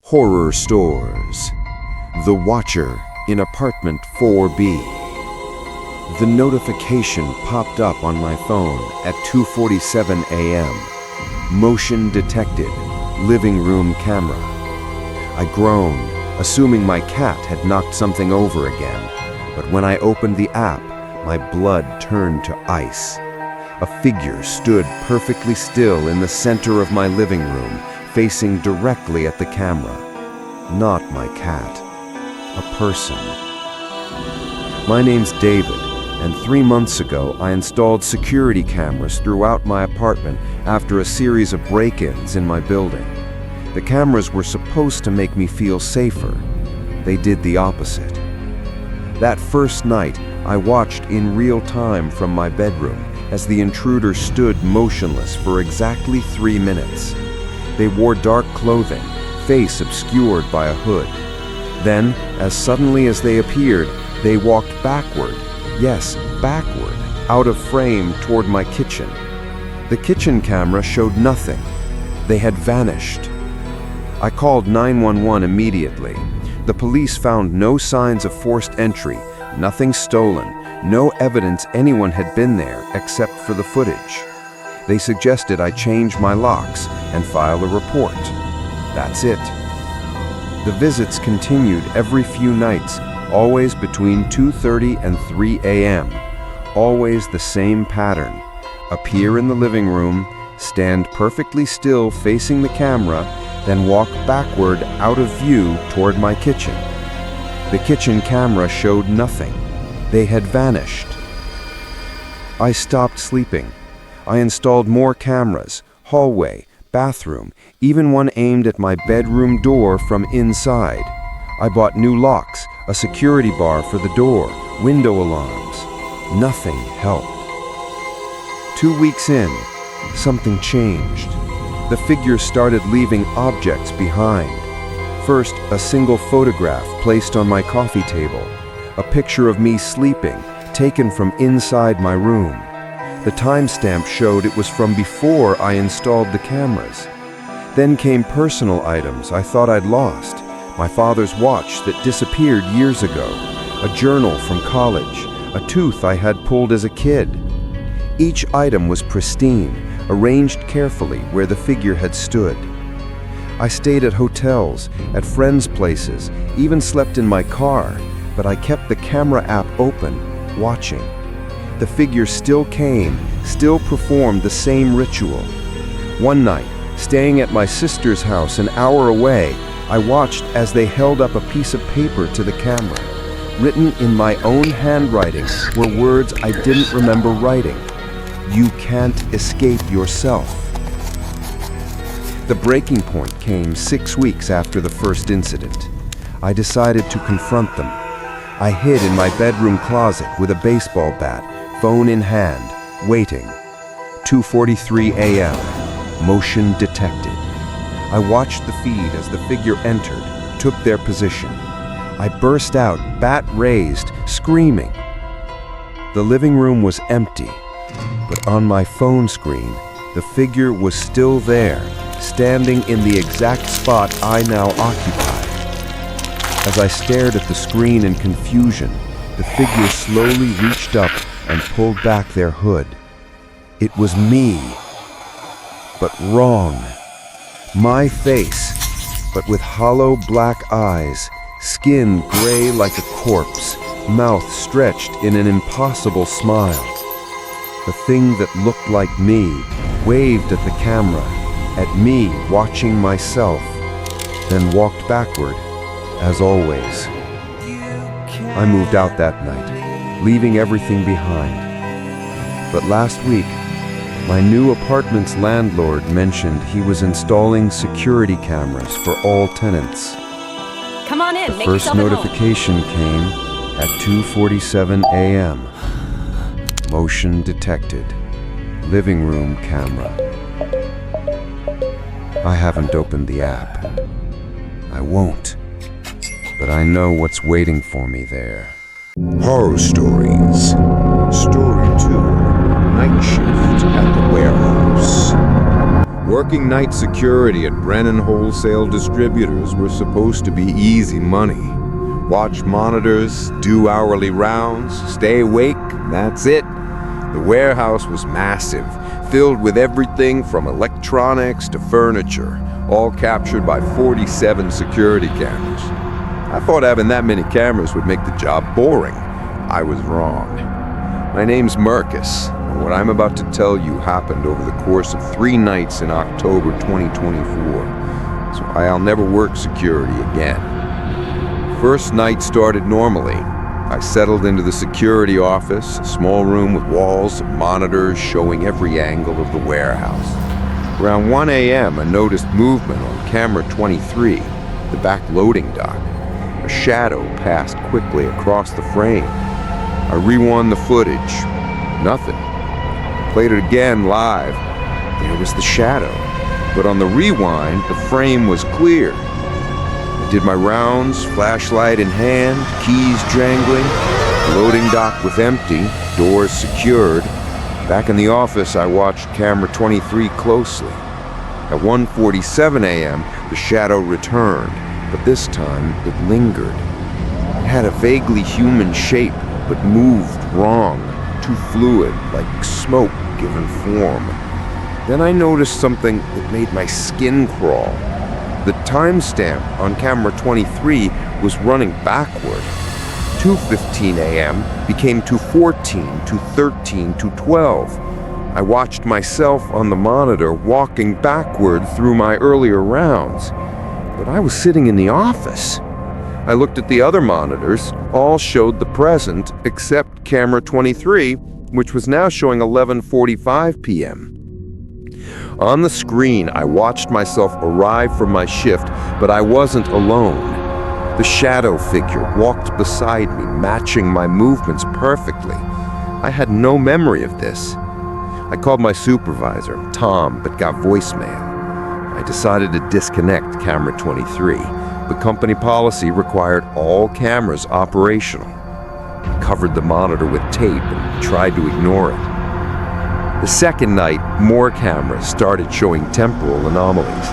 Horror Stores. The Watcher in Apartment 4B. The notification popped up on my phone at 2:47 a.m. Motion detected. Living room camera. I groaned, assuming my cat had knocked something over again. But when I opened the app, my blood turned to ice. A figure stood perfectly still in the center of my living room, facing directly at the camera. Not my cat. A person. My name's David, and 3 months ago I installed security cameras throughout my apartment after a series of break-ins in my building. The cameras were supposed to make me feel safer. They did the opposite. That first night, I watched in real time from my bedroom as the intruder stood motionless for exactly 3 minutes. They wore dark clothing, face obscured by a hood. Then, as suddenly as they appeared, they walked backward, yes, backward, out of frame toward my kitchen. The kitchen camera showed nothing. They had vanished. I called 911 immediately. The police found no signs of forced entry, nothing stolen, no evidence anyone had been there except for the footage. They suggested I change my locks and file a report. That's it. The visits continued every few nights, always between 2:30 and 3 a.m. Always the same pattern. Appear in the living room, stand perfectly still facing the camera, then walk backward out of view toward my kitchen. The kitchen camera showed nothing. They had vanished. I stopped sleeping. I installed more cameras, hallway, bathroom, even one aimed at my bedroom door from inside. I bought new locks, a security bar for the door, window alarms. Nothing helped. 2 weeks in, something changed. The figure started leaving objects behind. First, a single photograph placed on my coffee table, a picture of me sleeping, taken from inside my room. The timestamp showed it was from before I installed the cameras. Then came personal items I thought I'd lost. My father's watch that disappeared years ago, a journal from college, a tooth I had pulled as a kid. Each item was pristine, arranged carefully where the figure had stood. I stayed at hotels, at friends' places, even slept in my car, but I kept the camera app open, watching. The figure still came, still performed the same ritual. One night, staying at my sister's house an hour away, I watched as they held up a piece of paper to the camera. Written in my own handwriting were words I didn't remember writing. You can't escape yourself. The breaking point came 6 weeks after the first incident. I decided to confront them. I hid in my bedroom closet with a baseball bat, phone in hand, waiting. 2:43 a.m. Motion detected. I watched the feed as the figure entered, took their position. I burst out, bat raised, screaming. The living room was empty, but on my phone screen, the figure was still there, standing in the exact spot I now occupied. As I stared at the screen in confusion, the figure slowly reached up and pulled back their hood. It was me, but wrong. My face, but with hollow black eyes, skin gray like a corpse, mouth stretched in an impossible smile. The thing that looked like me waved at the camera, at me watching myself, then walked backward, as always. I moved out that night, leaving everything behind. But last week, my new apartment's landlord mentioned he was installing security cameras for all tenants. Come on in, The make first yourself at home. notification came at 2:47 a.m. Motion detected. Living room camera. I haven't opened the app. I won't. But I know what's waiting for me there. Horror Stories. Story 2. Night Shift at the Warehouse. Working night security at Brennan Wholesale Distributors were supposed to be easy money. Watch monitors, do hourly rounds, stay awake, that's it. The warehouse was massive, filled with everything from electronics to furniture, all captured by 47 security cameras. I thought having that many cameras would make the job boring. I was wrong. My name's Marcus, and what I'm about to tell you happened over the course of 3 nights in October 2024, so I'll never work security again. First night started normally. I settled into the security office, a small room with walls of monitors showing every angle of the warehouse. Around 1 a.m., I noticed movement on camera 23, the back loading dock. A shadow passed quickly across the frame. I rewound the footage. Nothing. Played it again live. There was the shadow. But on the rewind, the frame was clear. I did my rounds, flashlight in hand, keys jangling. The loading dock was empty, doors secured. Back in the office, I watched camera 23 closely. At 1:47 a.m., the shadow returned, but this time it lingered. It had a vaguely human shape, but moved wrong, too fluid, like smoke given form. Then I noticed something that made my skin crawl. The timestamp on camera 23 was running backward. 2:15 a.m. became 2:14, 2:13, 2:12. I watched myself on the monitor walking backward through my earlier rounds, but I was sitting in the office. I looked at the other monitors, all showed the present except camera 23, which was now showing 11:45 p.m. On the screen, I watched myself arrive from my shift, but I wasn't alone. The shadow figure walked beside me, matching my movements perfectly. I had no memory of this. I called my supervisor, Tom, but got voicemail. I decided to disconnect camera 23, but company policy required all cameras operational. I covered the monitor with tape and tried to ignore it. The second night, more cameras started showing temporal anomalies.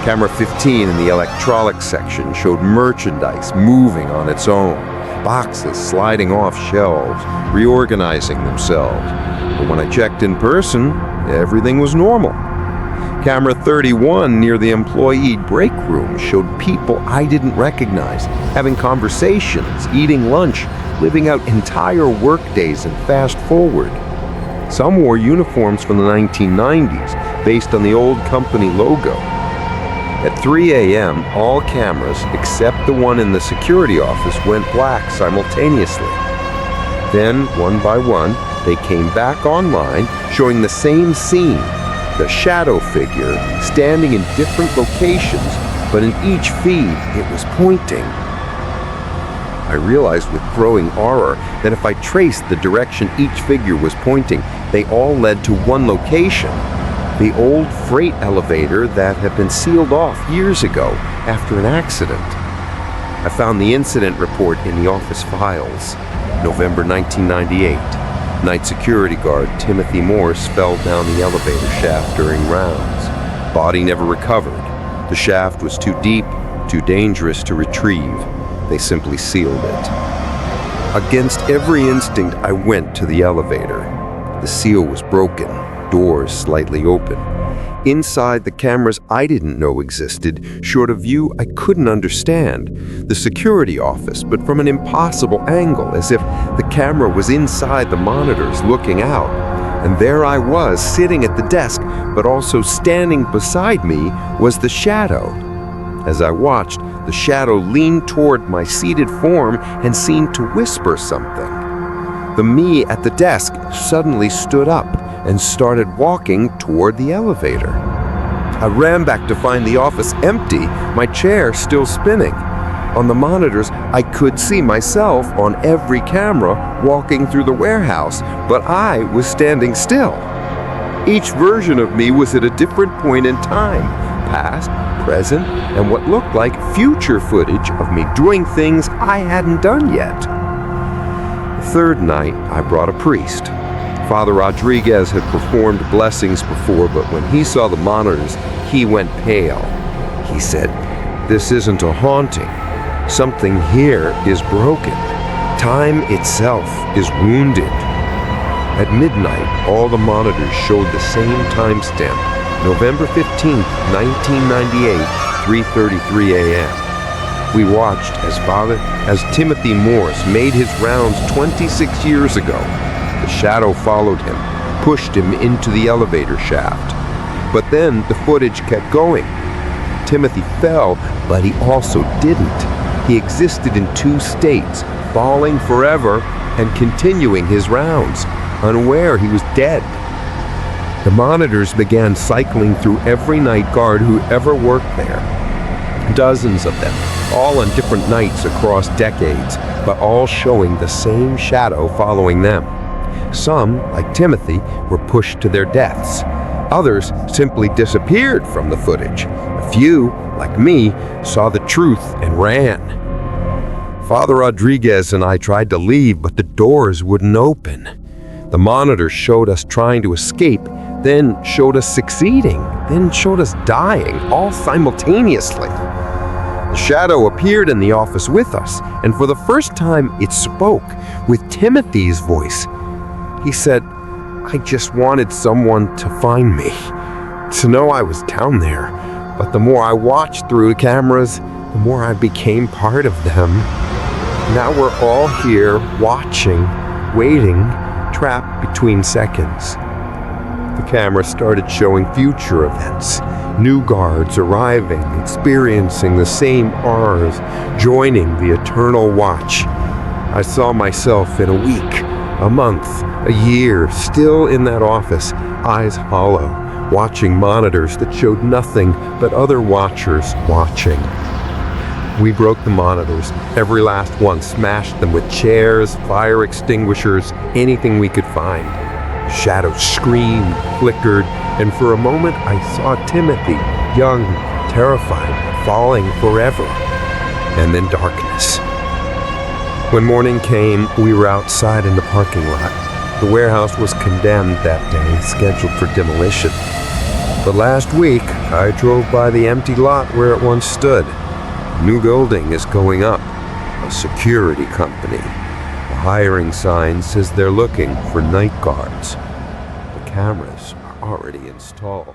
Camera 15 in the electronics section showed merchandise moving on its own, boxes sliding off shelves, reorganizing themselves. But when I checked in person, everything was normal. Camera 31 near the employee break room showed people I didn't recognize, having conversations, eating lunch, living out entire workdays and fast forward. Some wore uniforms from the 1990s, based on the old company logo. At 3 a.m., all cameras, except the one in the security office, went black simultaneously. Then, one by one, they came back online, showing the same scene, the shadow figure standing in different locations, but in each feed, it was pointing. I realized with growing horror that if I traced the direction each figure was pointing, they all led to one location, the old freight elevator that had been sealed off years ago after an accident. I found the incident report in the office files. November 1998. Night security guard Timothy Morse fell down the elevator shaft during rounds. Body never recovered. The shaft was too deep, too dangerous to retrieve. They simply sealed it. Against every instinct, I went to the elevator. The seal was broken, doors slightly open. Inside, the cameras I didn't know existed showed a view I couldn't understand. The security office, but from an impossible angle, as if the camera was inside the monitors looking out. And there I was, sitting at the desk, but also standing beside me was the shadow. As I watched, the shadow leaned toward my seated form and seemed to whisper something. The me at the desk suddenly stood up and started walking toward the elevator. I ran back to find the office empty, my chair still spinning. On the monitors, I could see myself on every camera walking through the warehouse, but I was standing still. Each version of me was at a different point in time, past, present, and what looked like future footage of me doing things I hadn't done yet. The third night, I brought a priest. Father Rodriguez had performed blessings before, but when he saw the monitors, he went pale. He said, "This isn't a haunting. Something here is broken. Time itself is wounded." At midnight, all the monitors showed the same timestamp, November 15th, 1998, 3:33 a.m. We watched as Timothy Morse made his rounds 26 years ago. The shadow followed him, pushed him into the elevator shaft. But then the footage kept going. Timothy fell, but he also didn't. He existed in two states, falling forever and continuing his rounds, unaware he was dead. The monitors began cycling through every night guard who ever worked there. Dozens of them, all on different nights across decades, but all showing the same shadow following them. Some, like Timothy, were pushed to their deaths. Others simply disappeared from the footage. A few, like me, saw the truth and ran. Father Rodriguez and I tried to leave, but the doors wouldn't open. The monitors showed us trying to escape, then showed us succeeding, then showed us dying, all simultaneously. The shadow appeared in the office with us, and for the first time it spoke with Timothy's voice. He said, "I just wanted someone to find me, to know I was down there. But the more I watched through the cameras, the more I became part of them. Now we're all here, watching, waiting, trapped between seconds." The camera started showing future events. New guards arriving, experiencing the same horrors, joining the eternal watch. I saw myself in a week, a month, a year, still in that office, eyes hollow, watching monitors that showed nothing but other watchers watching. We broke the monitors, every last one, smashed them with chairs, fire extinguishers, anything we could find. Shadows screamed, flickered, and for a moment I saw Timothy, young, terrified, falling forever. And then darkness. When morning came, we were outside in the parking lot. The warehouse was condemned that day, scheduled for demolition. But last week, I drove by the empty lot where it once stood. A new building is going up, a security company. The hiring sign says they're looking for night guards. The cameras are already installed.